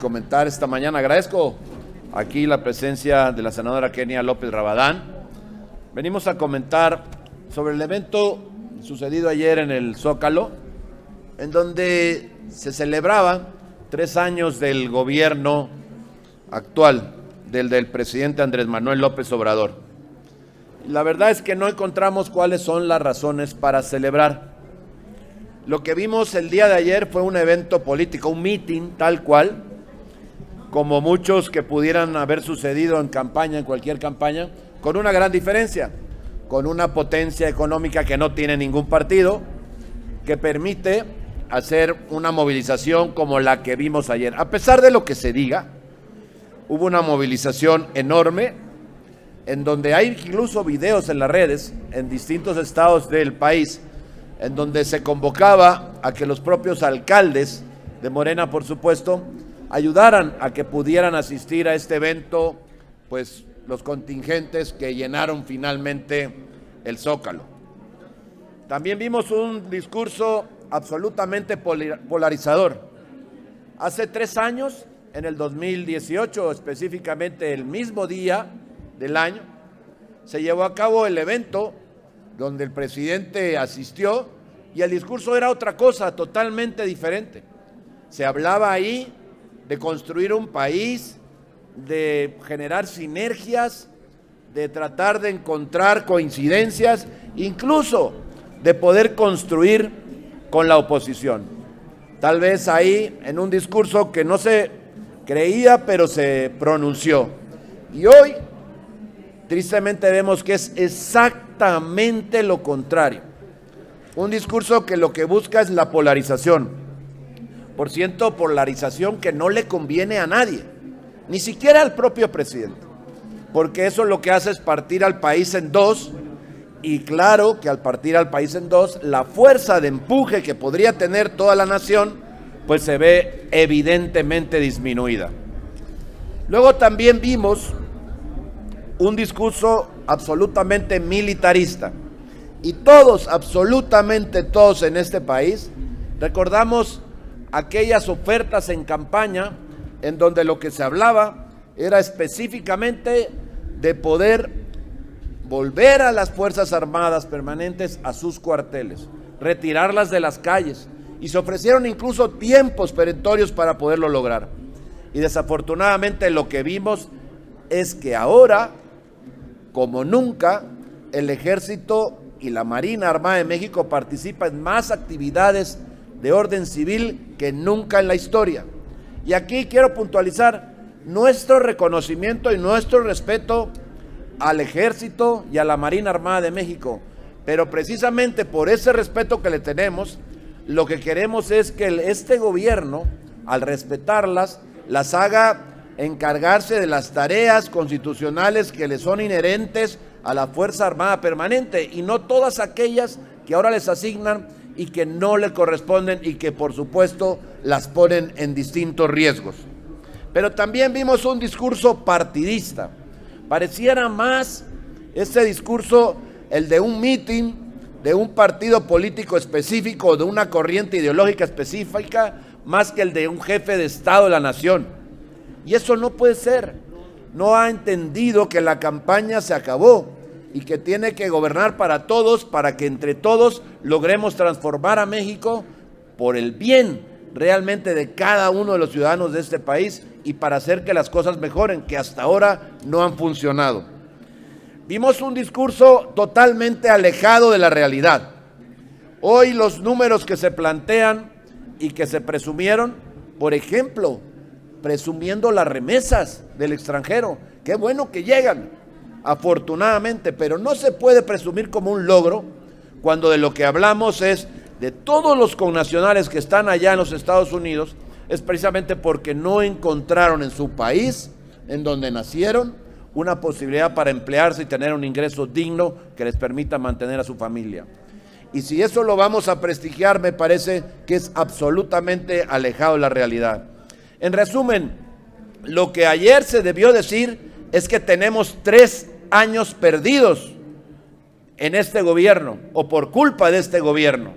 Comentar esta mañana. Agradezco aquí la presencia de la senadora Kenia López Rabadán. Venimos a comentar sobre el evento sucedido ayer en el Zócalo, en donde se celebraban 3 años del gobierno actual, del presidente Andrés Manuel López Obrador. La verdad es que no encontramos cuáles son las razones para celebrar. Lo que vimos el día de ayer fue un evento político, un meeting tal cual, como muchos que pudieran haber sucedido en campaña, en cualquier campaña, con una gran diferencia, con una potencia económica que no tiene ningún partido, que permite hacer una movilización como la que vimos ayer. A pesar de lo que se diga, hubo una movilización enorme, en donde hay incluso videos en las redes, en distintos estados del país, en donde se convocaba a que los propios alcaldes de Morena, por supuesto, ayudaran a que pudieran asistir a este evento, pues los contingentes que llenaron finalmente el Zócalo. También vimos un discurso absolutamente polarizador. Hace 3 años, en el 2018, específicamente el mismo día del año, se llevó a cabo el evento donde el presidente asistió y el discurso era otra cosa, totalmente diferente. Se hablaba ahí de construir un país, de generar sinergias, de tratar de encontrar coincidencias, incluso de poder construir con la oposición. Tal vez ahí en un discurso que no se creía, pero se pronunció. Y hoy, tristemente, vemos que es exactamente lo contrario. Un discurso que lo que busca es la polarización. Por cierto, polarización que no le conviene a nadie, ni siquiera al propio presidente, porque eso lo que hace es partir al país en dos, y claro que al partir al país en dos, la fuerza de empuje que podría tener toda la nación, pues se ve evidentemente disminuida. Luego también vimos un discurso absolutamente militarista, y todos, absolutamente todos en este país, recordamos aquellas ofertas en campaña en donde lo que se hablaba era específicamente de poder volver a las Fuerzas Armadas permanentes a sus cuarteles, retirarlas de las calles, y se ofrecieron incluso tiempos perentorios para poderlo lograr. Y desafortunadamente lo que vimos es que ahora, como nunca, el Ejército y la Marina Armada de México participan en más actividades de orden civil que nunca en la historia. Y aquí quiero puntualizar nuestro reconocimiento y nuestro respeto al Ejército y a la Marina Armada de México, pero precisamente por ese respeto que le tenemos, lo que queremos es que este gobierno, al respetarlas, las haga encargarse de las tareas constitucionales que le son inherentes a la Fuerza Armada Permanente, y no todas aquellas que ahora les asignan y que no le corresponden y que por supuesto las ponen en distintos riesgos. Pero también vimos un discurso partidista. Pareciera más este discurso el de un meeting de un partido político específico, de una corriente ideológica específica, más que el de un jefe de Estado de la nación. Y eso no puede ser. No ha entendido que la campaña se acabó y que tiene que gobernar para todos, para que entre todos logremos transformar a México por el bien realmente de cada uno de los ciudadanos de este país y para hacer que las cosas mejoren, que hasta ahora no han funcionado. Vimos un discurso totalmente alejado de la realidad. Hoy los números que se plantean y que se presumieron, por ejemplo, presumiendo las remesas del extranjero, qué bueno que llegan, afortunadamente, pero no se puede presumir como un logro cuando de lo que hablamos es de todos los connacionales que están allá en los Estados Unidos, es precisamente porque no encontraron en su país, en donde nacieron, una posibilidad para emplearse y tener un ingreso digno que les permita mantener a su familia. Y si eso lo vamos a prestigiar, me parece que es absolutamente alejado de la realidad. En resumen, lo que ayer se debió decir es que tenemos 3 años perdidos en este gobierno, o por culpa de este gobierno,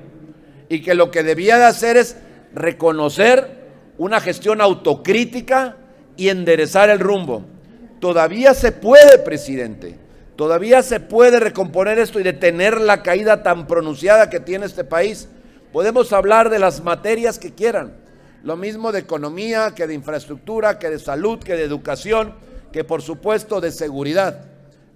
y que lo que debía de hacer es reconocer una gestión autocrítica y enderezar el rumbo. Todavía se puede, presidente, todavía se puede recomponer esto y detener la caída tan pronunciada que tiene este país. Podemos hablar de las materias que quieran, lo mismo de economía, que de infraestructura, que de salud, que de educación, que por supuesto de seguridad.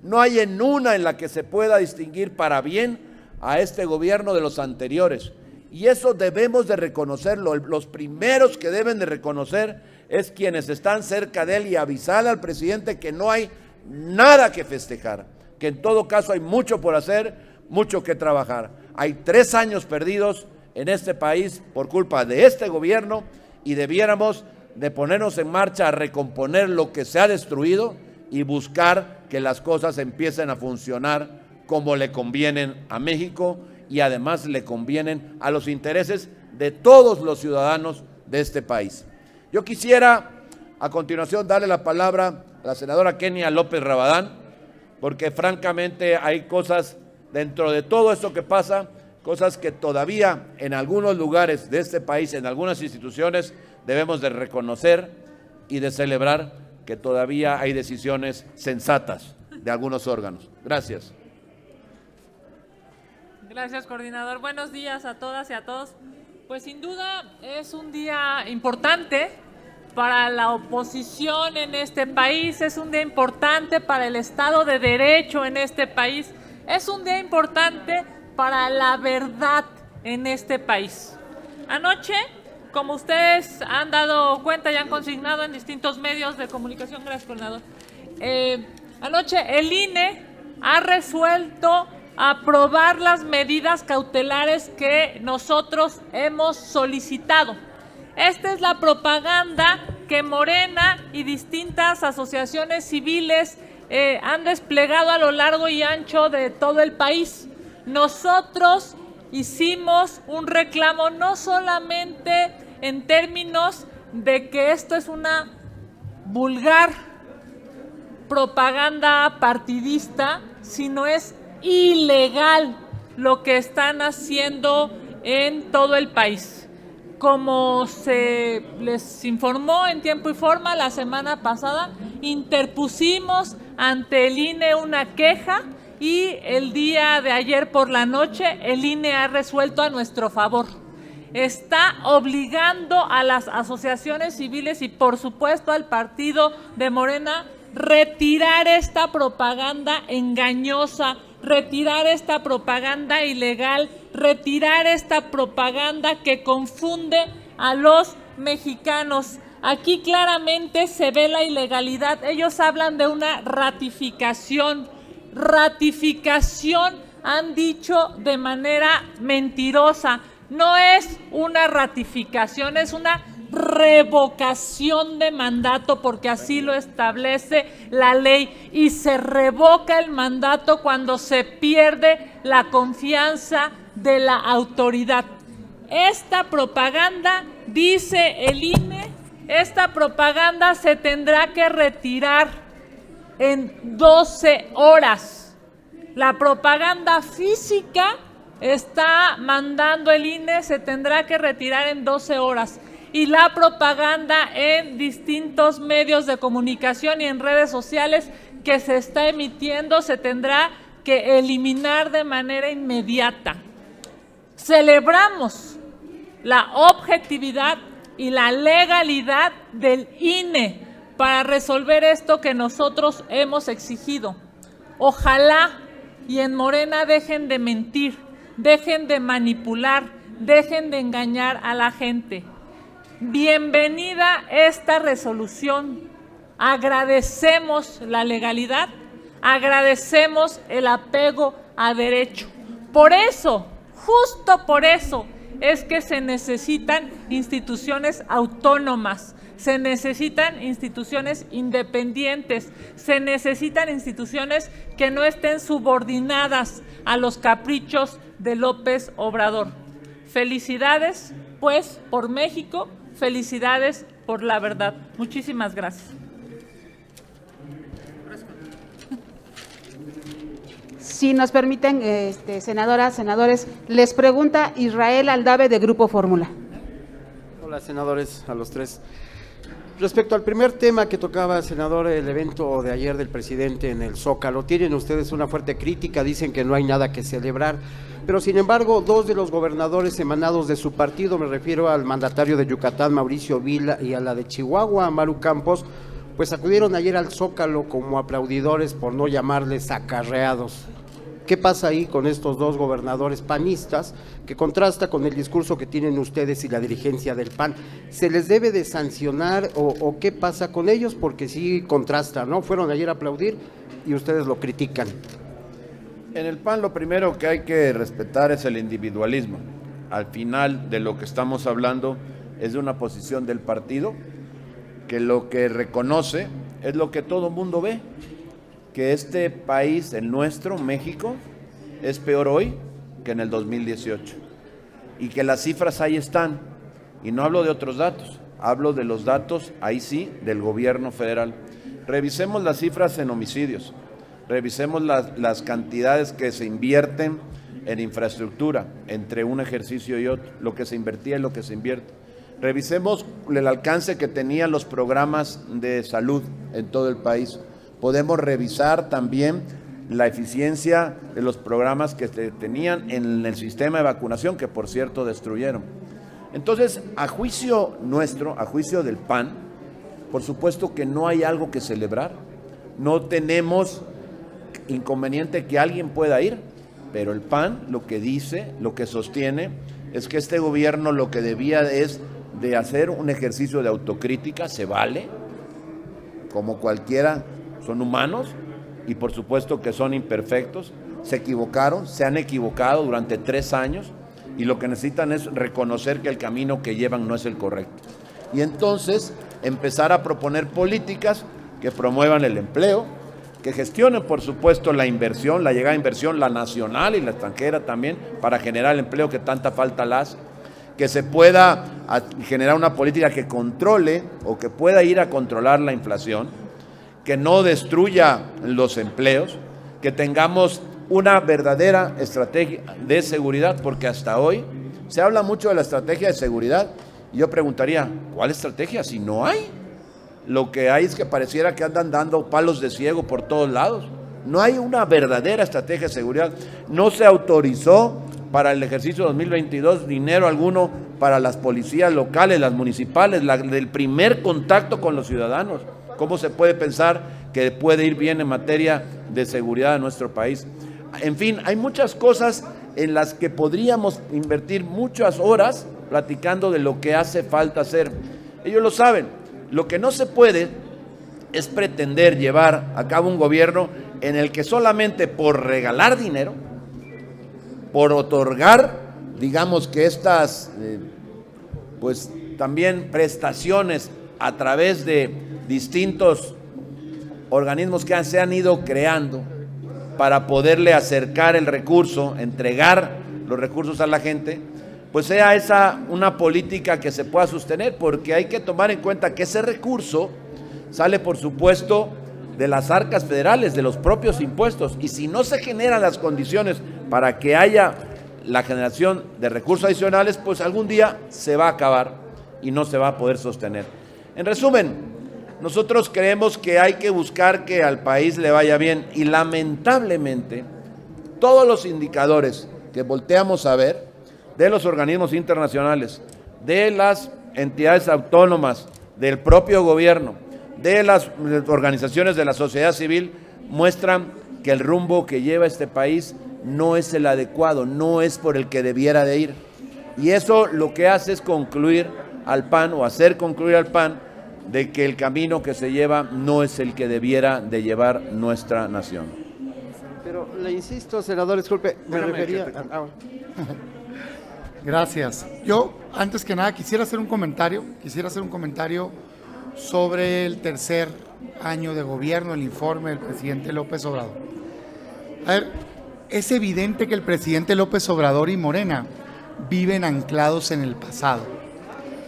No hay en una en la que se pueda distinguir para bien a este gobierno de los anteriores. Y eso debemos de reconocerlo. Los primeros que deben de reconocer es quienes están cerca de él y avisar al presidente que no hay nada que festejar, que en todo caso hay mucho por hacer, mucho que trabajar. Hay 3 años perdidos en este país por culpa de este gobierno y debiéramos de ponernos en marcha a recomponer lo que se ha destruido y buscar que las cosas empiecen a funcionar como le convienen a México y además le convienen a los intereses de todos los ciudadanos de este país. Yo quisiera a continuación darle la palabra a la senadora Kenia López Rabadán, porque francamente hay cosas dentro de todo esto que pasa, cosas que todavía en algunos lugares de este país, en algunas instituciones, debemos de reconocer y de celebrar que todavía hay decisiones sensatas de algunos órganos. Gracias. Gracias, coordinador. Buenos días a todas y a todos. Pues sin duda es un día importante para la oposición en este país, es un día importante para el Estado de Derecho en este país, es un día importante para la verdad en este país. Anoche, como ustedes han dado cuenta y han consignado en distintos medios de comunicación, gracias, coordinador, anoche el INE ha resuelto aprobar las medidas cautelares que nosotros hemos solicitado. Esta es la propaganda que Morena y distintas asociaciones civiles han desplegado a lo largo y ancho de todo el país. Nosotros hicimos un reclamo no solamente en términos de que esto es una vulgar propaganda partidista, sino es ilegal lo que están haciendo en todo el país. Como se les informó en tiempo y forma la semana pasada, interpusimos ante el INE una queja y el día de ayer por la noche el INE ha resuelto a nuestro favor. Está obligando a las asociaciones civiles y por supuesto al partido de Morena retirar esta propaganda engañosa, retirar esta propaganda ilegal, retirar esta propaganda que confunde a los mexicanos. Aquí claramente se ve la ilegalidad. Ellos hablan de una ratificación. Ratificación han dicho de manera mentirosa. No es una ratificación, es una revocación de mandato, porque así lo establece la ley, y se revoca el mandato cuando se pierde la confianza de la autoridad. Esta propaganda, dice el INE, esta propaganda se tendrá que retirar en 12 horas. La propaganda física está mandando el INE, se tendrá que retirar en 12 horas. Y la propaganda en distintos medios de comunicación y en redes sociales que se está emitiendo se tendrá que eliminar de manera inmediata. Celebramos la objetividad y la legalidad del INE para resolver esto que nosotros hemos exigido. Ojalá y en Morena dejen de mentir, dejen de manipular, dejen de engañar a la gente. Bienvenida esta resolución. Agradecemos la legalidad, agradecemos el apego a derecho. Por eso, justo por eso, es que se necesitan instituciones autónomas, se necesitan instituciones independientes, se necesitan instituciones que no estén subordinadas a los caprichos de López Obrador. Felicidades, pues, por México. Felicidades por la verdad. Muchísimas gracias. Si nos permiten, senadoras, senadores, les pregunta Israel Aldave de Grupo Fórmula. Hola, senadores, a los tres. Respecto al primer tema que tocaba, senador, el evento de ayer del presidente en el Zócalo, tienen ustedes una fuerte crítica, dicen que no hay nada que celebrar, pero sin embargo, dos de los gobernadores emanados de su partido, me refiero al mandatario de Yucatán, Mauricio Vila, y a la de Chihuahua, Maru Campos, pues acudieron ayer al Zócalo como aplaudidores, por no llamarles acarreados. ¿Qué pasa ahí con estos dos gobernadores panistas que contrasta con el discurso que tienen ustedes y la dirigencia del PAN? ¿Se les debe de sancionar o qué pasa con ellos? Porque sí contrasta, ¿no? Fueron ayer a aplaudir y ustedes lo critican. En el PAN lo primero que hay que respetar es el individualismo. Al final de lo que estamos hablando es de una posición del partido que lo que reconoce es lo que todo mundo ve, que este país, el nuestro, México, es peor hoy que en el 2018 y que las cifras ahí están, y no hablo de otros datos, hablo de los datos, ahí sí, del gobierno federal. Revisemos las cifras en homicidios, revisemos las cantidades que se invierten en infraestructura entre un ejercicio y otro, lo que se invertía y lo que se invierte. Revisemos el alcance que tenían los programas de salud en todo el país. Podemos revisar también la eficiencia de los programas que tenían en el sistema de vacunación, que por cierto destruyeron. Entonces, a juicio nuestro, a juicio del PAN, por supuesto que no hay algo que celebrar, no tenemos inconveniente que alguien pueda ir, pero el PAN lo que dice, lo que sostiene, es que este gobierno lo que debía es de hacer un ejercicio de autocrítica, se vale, como cualquiera. Son humanos y por supuesto que son imperfectos, se equivocaron, se han equivocado durante 3 años y lo que necesitan es reconocer que el camino que llevan no es el correcto. Y entonces empezar a proponer políticas que promuevan el empleo, que gestionen por supuesto la inversión, la llegada de inversión, la nacional y la extranjera también, para generar el empleo que tanta falta hace, que se pueda generar una política que controle o que pueda ir a controlar la inflación, que no destruya los empleos, que tengamos una verdadera estrategia de seguridad, porque hasta hoy se habla mucho de la estrategia de seguridad, y yo preguntaría, ¿cuál estrategia si no hay? Lo que hay es que pareciera que andan dando palos de ciego por todos lados. No hay una verdadera estrategia de seguridad. No se autorizó para el ejercicio 2022 dinero alguno para las policías locales, las municipales, del primer contacto con los ciudadanos. ¿Cómo se puede pensar que puede ir bien en materia de seguridad de nuestro país? En fin, hay muchas cosas en las que podríamos invertir muchas horas platicando de lo que hace falta hacer. Ellos lo saben. Lo que no se puede es pretender llevar a cabo un gobierno en el que solamente por regalar dinero, por otorgar, digamos que estas, pues también prestaciones a través de distintos organismos que se han ido creando para poderle acercar el recurso, entregar los recursos a la gente, pues sea esa una política que se pueda sostener, porque hay que tomar en cuenta que ese recurso sale, por supuesto, de las arcas federales, de los propios impuestos, y si no se generan las condiciones para que haya la generación de recursos adicionales, pues algún día se va a acabar y no se va a poder sostener. En resumen, nosotros creemos que hay que buscar que al país le vaya bien, y lamentablemente todos los indicadores que volteamos a ver de los organismos internacionales, de las entidades autónomas, del propio gobierno, de las organizaciones de la sociedad civil, muestran que el rumbo que lleva este país no es el adecuado, no es por el que debiera de ir. Y eso lo que hace es concluir al PAN, o hacer concluir al PAN, de que el camino que se lleva no es el que debiera de llevar nuestra nación. Pero le insisto, senador, disculpe, me refería... Gracias. Yo, antes que nada, quisiera hacer un comentario sobre el tercer año de gobierno, el informe del presidente López Obrador. A ver, es evidente que el presidente López Obrador y Morena viven anclados en el pasado.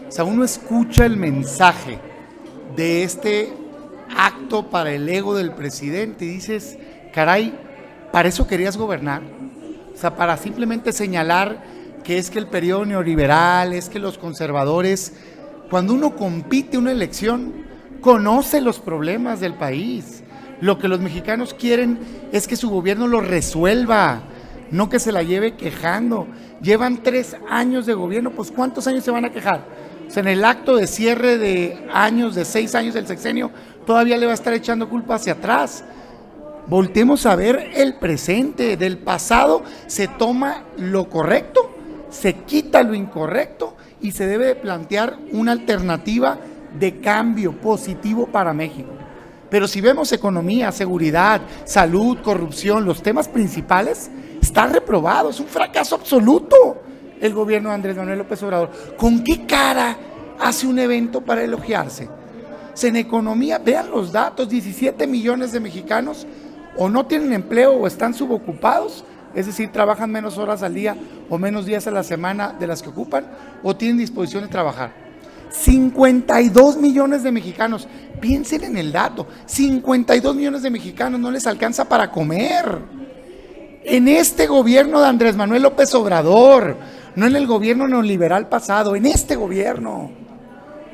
O sea, uno escucha el mensaje de este acto para el ego del presidente y dices, caray, ¿para eso querías gobernar? O sea, para simplemente señalar que es que el periodo neoliberal, es que los conservadores, cuando uno compite una elección, conoce los problemas del país. Lo que los mexicanos quieren es que su gobierno lo resuelva, no que se la lleve quejando. Llevan 3 años de gobierno, pues ¿cuántos años se van a quejar? O sea, en el acto de cierre de años, de 6 años del sexenio, todavía le va a estar echando culpa hacia atrás. Voltemos a ver el presente. Del pasado se toma lo correcto, se quita lo incorrecto y se debe de plantear una alternativa de cambio positivo para México. Pero si vemos economía, seguridad, salud, corrupción, los temas principales, está reprobado, es un fracaso absoluto el gobierno de Andrés Manuel López Obrador. ¿Con qué cara hace un evento para elogiarse? En economía, vean los datos, 17 millones de mexicanos o no tienen empleo o están subocupados, es decir, trabajan menos horas al día o menos días a la semana de las que ocupan, o tienen disposición de trabajar. 52 millones de mexicanos, piensen en el dato, 52 millones de mexicanos no les alcanza para comer. En este gobierno de Andrés Manuel López Obrador, no en el gobierno neoliberal pasado, en este gobierno.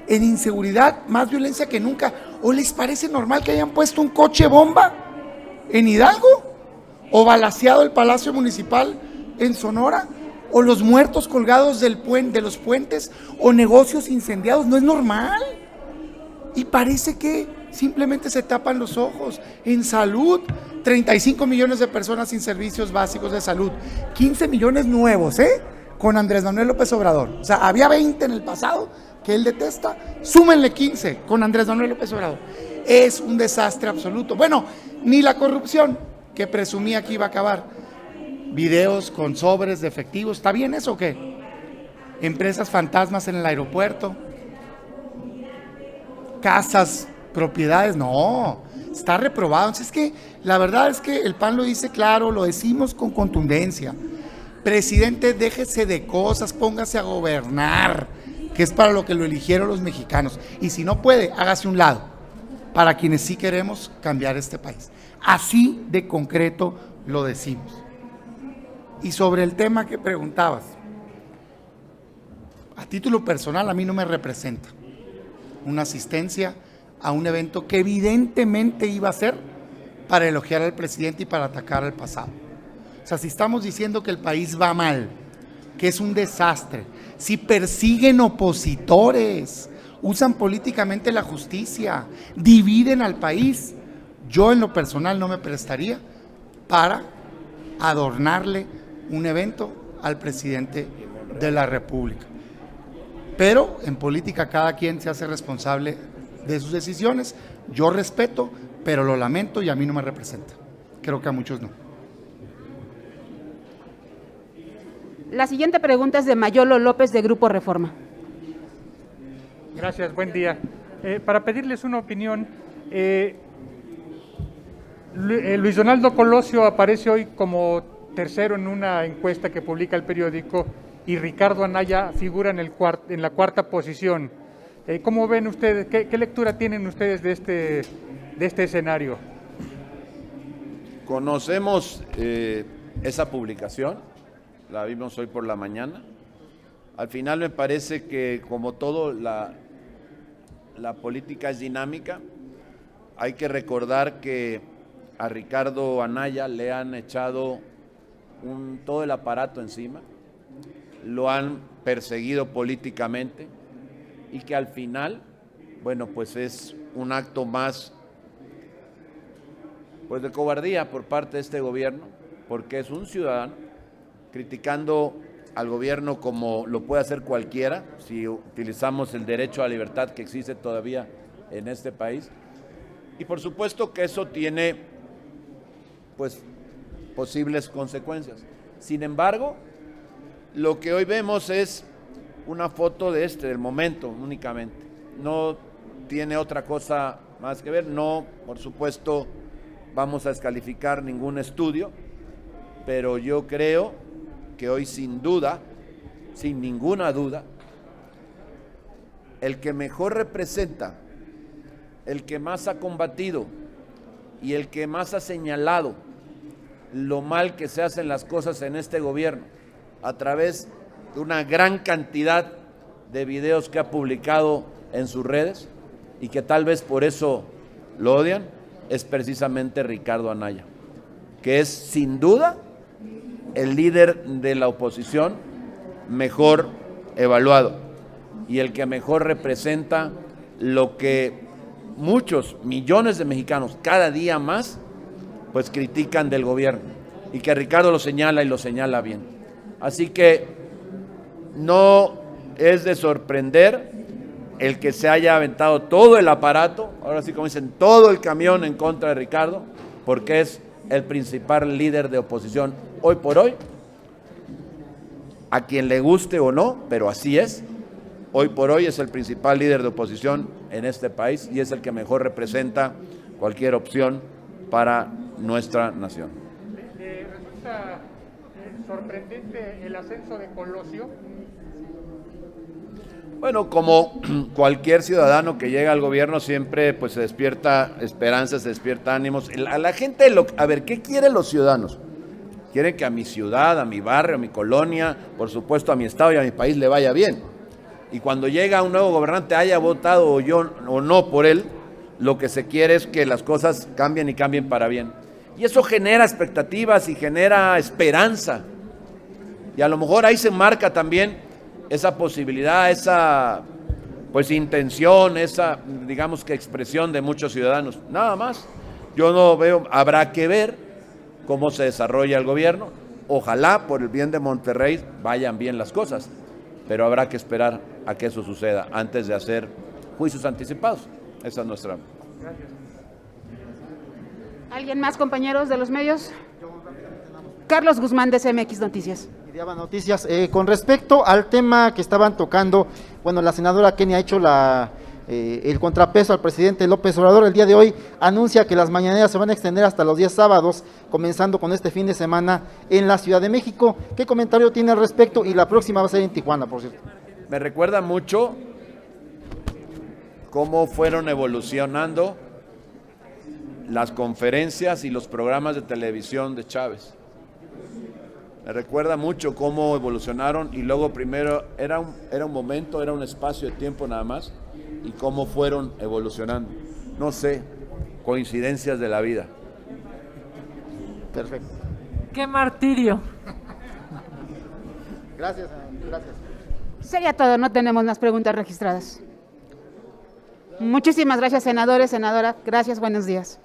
En inseguridad, más violencia que nunca. ¿O les parece normal que hayan puesto un coche bomba en Hidalgo? ¿O balaceado el Palacio Municipal en Sonora? ¿O los muertos colgados de los puentes? ¿O negocios incendiados? No es normal. Y parece que simplemente se tapan los ojos. En salud, 35 millones de personas sin servicios básicos de salud. 15 millones nuevos, con Andrés Manuel López Obrador. O sea, había 20 en el pasado que él detesta, súmenle 15 con Andrés Manuel López Obrador. Es un desastre absoluto. Bueno, ni la corrupción que presumía que iba a acabar. Videos con sobres de efectivo, ¿está bien eso o qué? Empresas fantasmas en el aeropuerto, casas, propiedades, no, está reprobado. Entonces, es que la verdad es que el PAN lo dice claro, lo decimos con contundencia. Presidente, déjese de cosas, póngase a gobernar, que es para lo que lo eligieron los mexicanos. Y si no puede, hágase un lado, para quienes sí queremos cambiar este país. Así de concreto lo decimos. Y sobre el tema que preguntabas, a título personal a mí no me representa una asistencia a un evento que evidentemente iba a ser para elogiar al presidente y para atacar al pasado. O sea, si estamos diciendo que el país va mal, que es un desastre, si persiguen opositores, usan políticamente la justicia, dividen al país, yo en lo personal no me prestaría para adornarle un evento al presidente de la República. Pero en política cada quien se hace responsable de sus decisiones. Yo respeto, pero lo lamento y a mí no me representa. Creo que a muchos no. La siguiente pregunta es de Mayolo López, de Grupo Reforma. Gracias, buen día. Para pedirles una opinión, Luis Donaldo Colosio aparece hoy como tercero en una encuesta que publica el periódico y Ricardo Anaya figura en la cuarta posición. ¿Cómo ven ustedes, qué lectura tienen ustedes de este escenario? Conocemos esa publicación, la vimos hoy por la mañana. Al final me parece que, como todo, la política es dinámica. Hay que recordar que a Ricardo Anaya le han echado todo el aparato encima, lo han perseguido políticamente y que al final, bueno, pues es un acto más pues de cobardía por parte de este gobierno, porque es un ciudadano criticando al gobierno como lo puede hacer cualquiera, si utilizamos el derecho a la libertad que existe todavía en este país. Y por supuesto que eso tiene pues posibles consecuencias. Sin embargo, lo que hoy vemos es una foto del momento únicamente. No tiene otra cosa más que ver. No, por supuesto, vamos a descalificar ningún estudio, pero yo creo que hoy sin duda, sin ninguna duda, el que mejor representa, el que más ha combatido y el que más ha señalado lo mal que se hacen las cosas en este gobierno a través una gran cantidad de videos que ha publicado en sus redes y que tal vez por eso lo odian, es precisamente Ricardo Anaya, que es sin duda el líder de la oposición mejor evaluado y el que mejor representa lo que muchos millones de mexicanos cada día más pues critican del gobierno y que Ricardo lo señala y lo señala bien. Así que no es de sorprender el que se haya aventado todo el aparato, ahora sí como dicen, todo el camión en contra de Ricardo, porque es el principal líder de oposición hoy por hoy, a quien le guste o no, pero así es, hoy por hoy es el principal líder de oposición en este país y es el que mejor representa cualquier opción para nuestra nación. ¿Resulta sorprendente el ascenso de Colosio? Bueno, como cualquier ciudadano que llega al gobierno siempre pues se despierta esperanzas, se despierta ánimos. A la gente, a ver, ¿qué quieren los ciudadanos? Quieren que a mi ciudad, a mi barrio, a mi colonia, por supuesto a mi estado y a mi país le vaya bien. Y cuando llega un nuevo gobernante, haya votado yo o no por él, lo que se quiere es que las cosas cambien y cambien para bien. Y eso genera expectativas y genera esperanza. Y a lo mejor ahí se marca también esa posibilidad, esa pues intención, esa digamos que expresión de muchos ciudadanos. Nada más. Yo no veo, habrá que ver cómo se desarrolla el gobierno. Ojalá por el bien de Monterrey vayan bien las cosas, pero habrá que esperar a que eso suceda antes de hacer juicios anticipados. Esa es nuestra. Gracias. ¿Alguien más, compañeros de los medios? Carlos Guzmán, de CMX Noticias. Noticias. Con respecto al tema que estaban tocando, bueno, la senadora Kenia ha hecho el contrapeso al presidente López Obrador. El día de hoy anuncia que las mañaneras se van a extender hasta los días sábados, comenzando con este fin de semana en la Ciudad de México. ¿Qué comentario tiene al respecto? Y la próxima va a ser en Tijuana, por cierto. Me recuerda mucho cómo fueron evolucionando las conferencias y los programas de televisión de Chávez. Me recuerda mucho cómo evolucionaron y luego primero era un momento, era un espacio de tiempo nada más y cómo fueron evolucionando. No sé, coincidencias de la vida. Perfecto. ¡Qué martirio! Gracias, gracias. Sería todo, no tenemos más preguntas registradas. Muchísimas gracias, senadores, senadora. Gracias, buenos días.